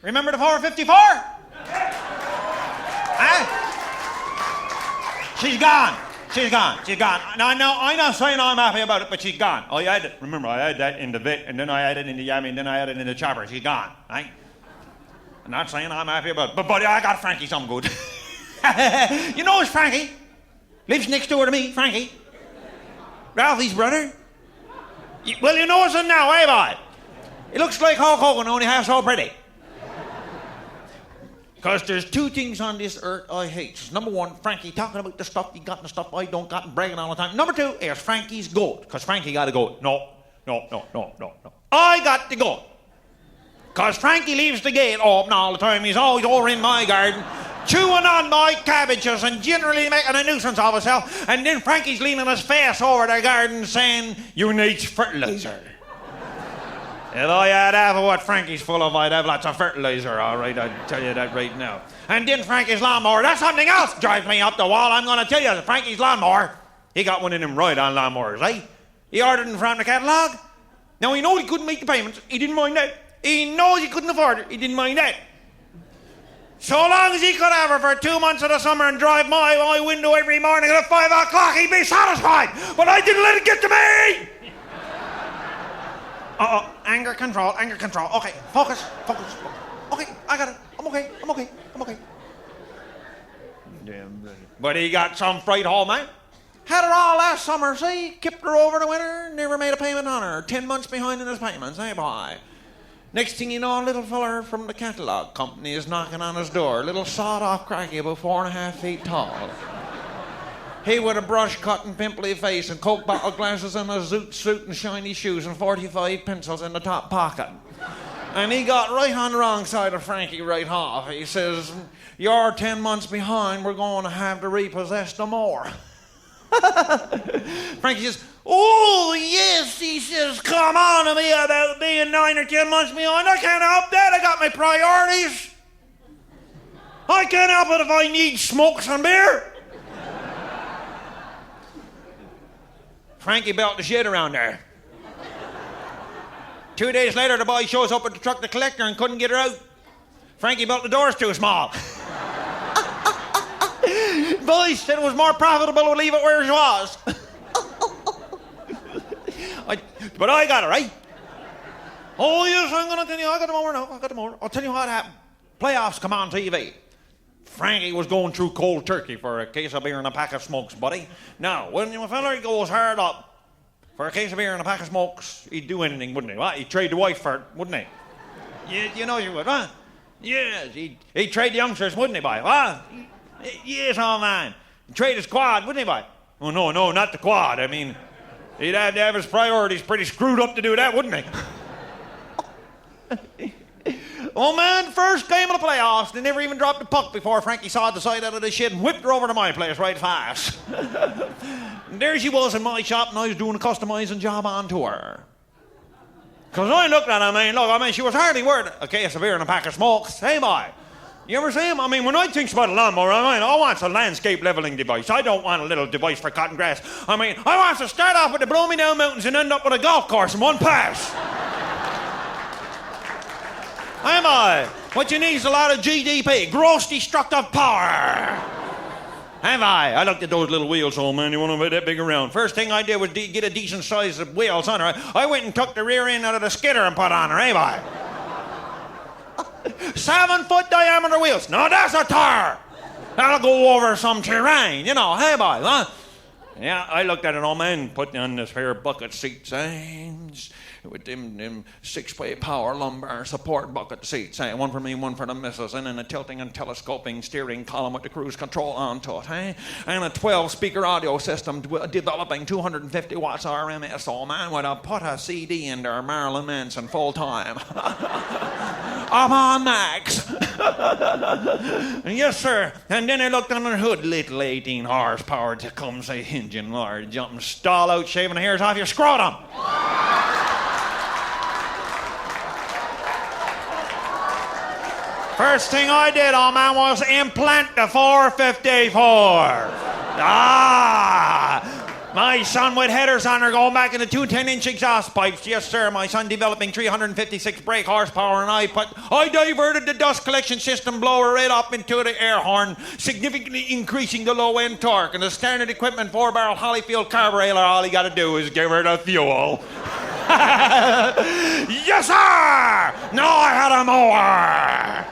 Remember the 454? Huh? She's gone. She's gone. She's gone. Now, I'm not saying I'm happy about it, but she's gone. I had that in the vet, and then I had it in the yammy, and then I had it in the chopper. She's gone, right? I'm not saying I'm happy about it, but buddy, I got Frankie something good. You know it's Frankie. Lives next door to me, Frankie. Ralphie's brother. Well, you know it's him now, eh, boy? He looks like Hulk Hogan, only half so pretty. Because there's two things on this earth I hate. Number one, Frankie talking about the stuff he got and the stuff I don't got and bragging all the time. Number two, is Frankie's goat. Because Frankie got a goat. No. I got the goat. Because Frankie leaves the gate open all the time. He's always over in my garden, chewing on my cabbages and generally making a nuisance of himself. And then Frankie's leaning his face over the garden saying, "You need fertilizer." If I had half of what Frankie's full of, I'd have lots of fertilizer, all right, I'd tell you that right now. And then Frankie's lawnmower, that's something else drives me up the wall. I'm going to tell you, Frankie's lawnmower, he got one of them ride-on lawnmowers, eh? He ordered them from the catalogue. Now, he knows he couldn't make the payments. He didn't mind that. He knows he couldn't afford it. He didn't mind that. So long as he could have her for 2 months of the summer and drive my window every morning at 5 o'clock, he'd be satisfied. But I didn't let it get to me! Anger control. Okay, focus. Okay, I got it. I'm okay. But he got some freight haul, man. Had her all last summer, see? Kept her over the winter, never made a payment on her. 10 months behind in his payments, hey, boy. Next thing you know, a little feller from the catalogue company is knocking on his door. Little sawed-off cracky about 4.5 feet tall. He with a brush cut and pimply face and Coke bottle glasses and a zoot suit and shiny shoes and 45 pencils in the top pocket. And he got right on the wrong side of Frankie right off. He says, "You're 10 months behind. We're going to have to repossess the mower." Frankie says, "Oh, yes," he says, "come on to me about being 9 or 10 months behind. I can't help that. I got my priorities. I can't help it if I need smokes and beer." Frankie built the shit around there. 2 days later, the boy shows up with the truck to collect her and couldn't get her out. Frankie built the doors too small. Boy said it was more profitable to leave it where it was. But I got it, right? Oh, yes, I'm going to tell you. I got them over now. I'll tell you what happened. Playoffs come on TV. Frankie was going through cold turkey for a case of beer and a pack of smokes, buddy. Now, when a fella goes hard up for a case of beer and a pack of smokes, he'd do anything, wouldn't he? What? He'd trade the wife for it, wouldn't he? You know you would, huh? Yes, he'd trade the youngsters, wouldn't he, boy? What? Yes, old man. He'd trade his quad, wouldn't he, boy? Oh, no, not the quad. I mean, he'd have to have his priorities pretty screwed up to do that, wouldn't he? Oh, man, first game of the playoffs, they never even dropped the puck before Frankie sawed the side out of the shit and whipped her over to my place right fast. And there she was in my shop, and I was doing a customizing job onto her. Because I looked at her, she was hardly worth a case of beer and a pack of smokes. Hey, boy, you ever see him? I mean, when I think about a lawnmower, I want a landscape leveling device. I don't want a little device for cutting grass. I want to start off with the Blow Me Down Mountains and end up with a golf course in one pass. Hey, boy, what you need is a lot of GDP, gross destructive power. Hey, boy, I looked at those little wheels, old man. You want to be that big around. First thing I did was get a decent size of wheels on her. I went and took the rear end out of the skidder and put on her, hey, boy. 7-foot diameter wheels. No, that's a tar. That'll go over some terrain, hey, boy, huh? Yeah, I looked at it, old man, put on this here bucket seats, with them 6-way power lumbar support bucket seats, one for me, one for the missus, and then a tilting and telescoping steering column with the cruise control onto it, and a 12-speaker audio system developing 250 watts RMS, man, with a put a CD in there, Marilyn Manson, full time. I'm on max. Yes, sir. And then I looked under the hood, little 18 horsepower Tecumseh engine, large jumping stall out, shaving the hairs off your scrotum. First thing I did, old man, was implant the 454. My son with headers on her going back into 2 10-inch exhaust pipes. Yes, sir. My son developing 356 brake horsepower, and I diverted the dust collection system blower right up into the air horn, significantly increasing the low-end torque. And the standard equipment 4-barrel Holyfield carburetor, all he got to do is give her the fuel. Yes, sir! Now I had a mower!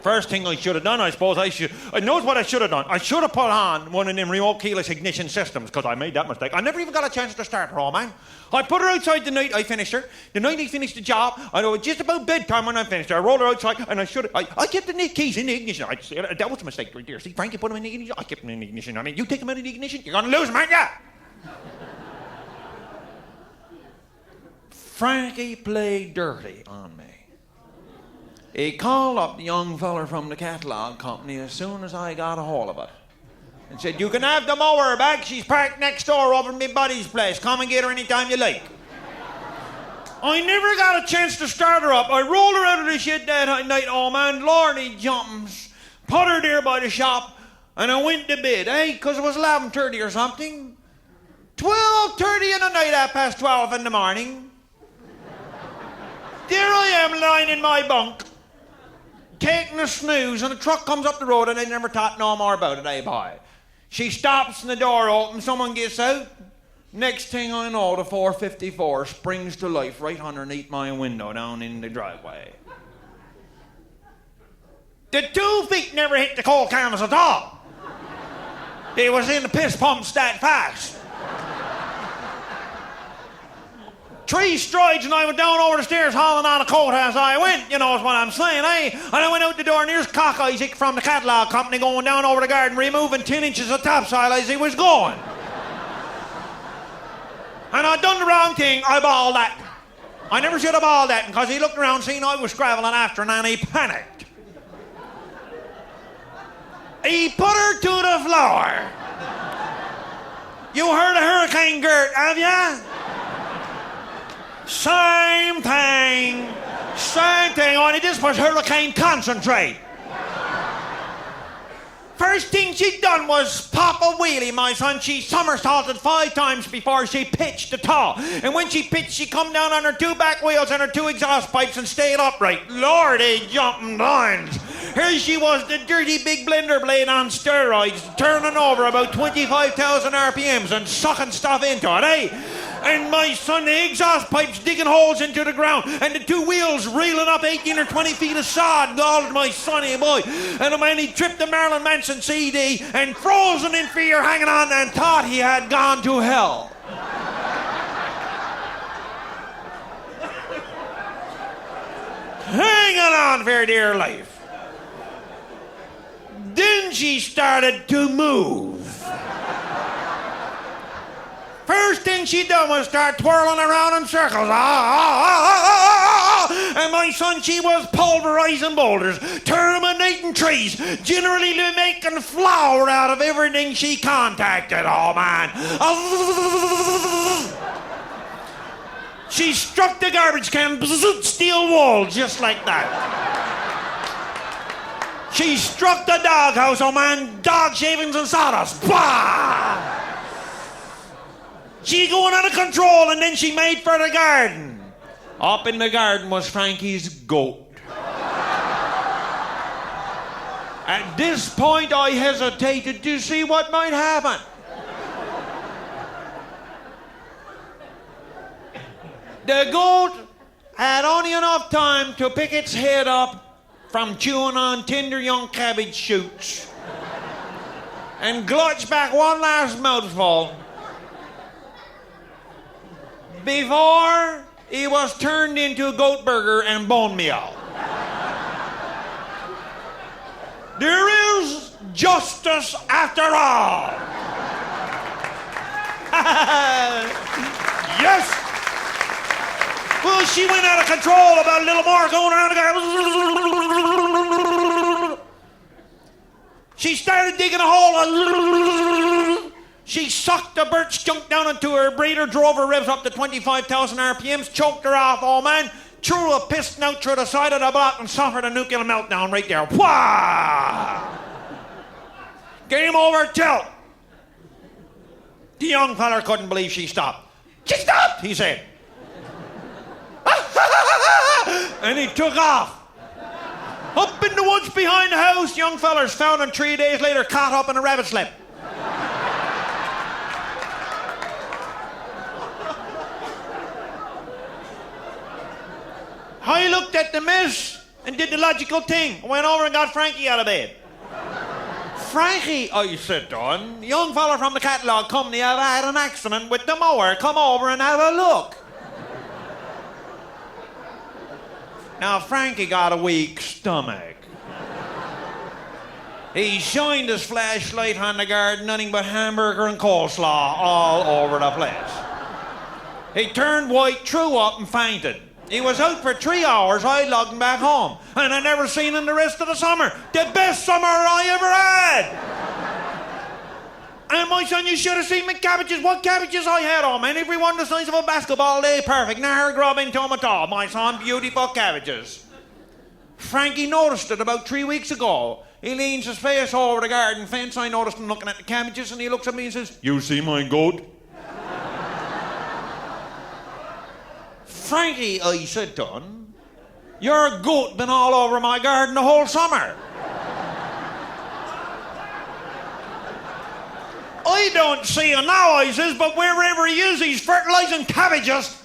First thing I should have done, I suppose I knows what I should have done. I should have put on one of them remote keyless ignition systems, because I made that mistake. I never even got a chance to start her, man. I put her outside the night I finished her. The night I finished the job, I know it was just about bedtime when I finished her. I rolled her outside, and I kept the keys in the ignition. That was a mistake right there. See, Frankie put them in the ignition. I kept them in the ignition. I mean, you take them out of the ignition, you're going to lose them, aren't you? Frankie played dirty on me. He called up the young feller from the catalogue company as soon as I got a hold of it and said, "You can have the mower back. She's parked next door over at my buddy's place. Come and get her anytime you like." I never got a chance to start her up. I rolled her out of the shit that night, oh man, lordy jumpins. Put her there by the shop, and I went to bed, because it was 11:30 or something. 12:30 in the night, 12:30 in the morning. There I am lying in my bunk, taking a snooze, and a truck comes up the road, and I never thought no more about it, boy. She stops and the door opens, someone gets out. Next thing I know, the 454 springs to life right underneath my window down in the driveway. The 2 feet never hit the cold canvas at all. It was in the piss pumps that fast. 3 strides and I went down over the stairs hauling on a coat as I went, you know what I'm saying, And I went out the door and here's Cock Isaac from the catalogue company going down over the garden removing 10 inches of topsoil as he was going. And I'd done the wrong thing, I bawled that. I never should have bawled that because he looked around seen I was scrabbling after him and he panicked. He put her to the floor. You heard of Hurricane Gert, have ya? Same thing. Only this was hurricane concentrate. First thing she'd done was pop a wheelie, my son. She somersaulted 5 times before she pitched the toe. And when she pitched, she come down on her 2 back wheels and her 2 exhaust pipes and stayed upright. Lordy jumping lines. Here she was, the dirty big blender blade on steroids, turning over about 25,000 RPMs and sucking stuff into it, And my son, the exhaust pipes digging holes into the ground, and the 2 wheels reeling up 18 or 20 feet of sod. God, my sonny boy. And the man, he tripped the Marilyn Manson CD and frozen in fear, hanging on, and thought he had gone to hell. Hanging on for dear life. Then she started to move. First thing she done was start twirling around in circles. And my son, she was pulverizing boulders, terminating trees, generally making flour out of everything she contacted. Oh, man. She struck the garbage can, steel wall, just like that. She struck the doghouse, oh, man, dog shavings and sawdust. Bah! She going out of control, and then she made for the garden. Up in the garden was Frankie's goat. At this point, I hesitated to see what might happen. The goat had only enough time to pick its head up from chewing on tender young cabbage shoots and glutch back one last mouthful before he was turned into goat burger and bone meal. There is justice after all. Yes. Well, she went out of control about a little more going around the garden. She started digging a hole. She sucked the birch chunk down into her breeder, drove her ribs up to 25,000 RPMs, choked her off, oh man, threw a piston out through the side of the block and suffered a nuclear meltdown right there. Wah! Game over, tilt. The young feller couldn't believe she stopped. She stopped, he said. And he took off. Up in the woods behind the house, young feller's found him 3 days later, caught up in a rabbit slip. I looked at the miss and did the logical thing. I went over and got Frankie out of bed. Frankie, I said to him, the young fella from the catalogue company have had an accident with the mower. Come over and have a look. Now, Frankie got a weak stomach. He shined his flashlight on the garden, nothing but hamburger and coleslaw all over the place. He turned white, threw up, and fainted. He was out for 3 hours. I logged him back home. And I never seen him the rest of the summer. The best summer I ever had. And my son, you should have seen my cabbages. What cabbages I had on, man. Every one the size of a basketball, they perfect. Never grubbing to 'em at all. My son, beautiful cabbages. Frankie noticed it about 3 weeks ago. He leans his face over the garden fence. I noticed him looking at the cabbages, and he looks at me and says, "You see my goat?" Frankie, I said to him, your goat been all over my garden the whole summer. I don't see him now, I says, but wherever he is, he's fertilising cabbages.